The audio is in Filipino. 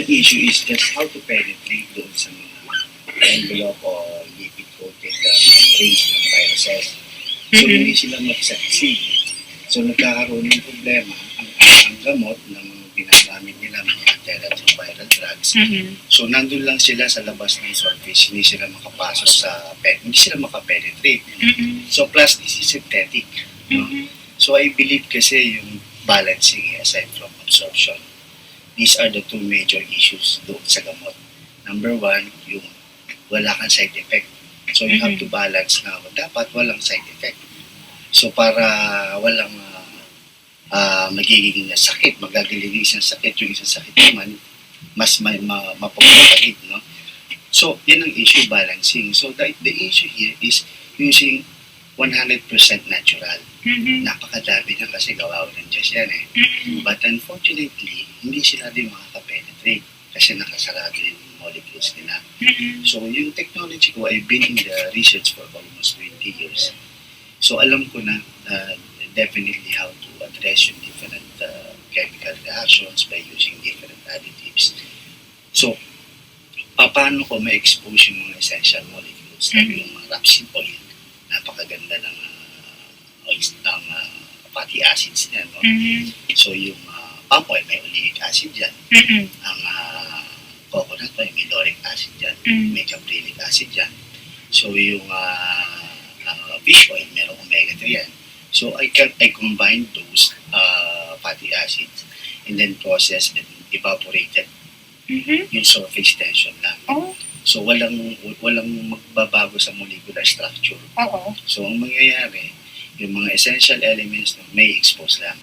issue is just how to penetrate doon sa mga envelope o lipid-coated membranes ng viruses. So, hindi sila mag-succeed. So, nagkakaroon ng problema ang gamot ng mga ginagamit nila, mga antiretroviral drugs. So, nandun lang sila sa labas ng surface, hindi sila makapasok hindi sila makapenetrate. So, plus, this is synthetic. No? So, I believe kasi yung balancing aside from absorption, these are the two major issues doon sa gamot. Number one, yung wala kang side effect. So, you have to balance na dapat walang side effect. So, para walang magiging sakit, magagaling isang sakit, yung isang sakit naman, mas mapapagpapagit, no? So, yan ang issue, balancing. So, the issue here is using 100% natural. Napakadami na kasi gawa ng Diyos yan eh. But unfortunately, hindi sila din makaka-penetrate kasi nakasarado yung molecules nila. So, yung technology ko, I've been in the research for almost 20 years. So, alam ko na definitely how to address yung different chemical reactions by using different additives. So, paano ko ma-expose yung mga essential molecules like yung rapsine oil, napakaganda ng fatty acids niya, no? So, yung palm oil, may oleic acid dyan. Ang coconut oil, may lauric acid dyan. May caprylic acid dyan. So, yung fish oil, merong omega-3 yan. So, I combine those fatty acids and then process and evaporated yung surface tension lang. So, walang magbabago sa molecular structure. So, ang mangyayari, yung mga essential elements may expose lang.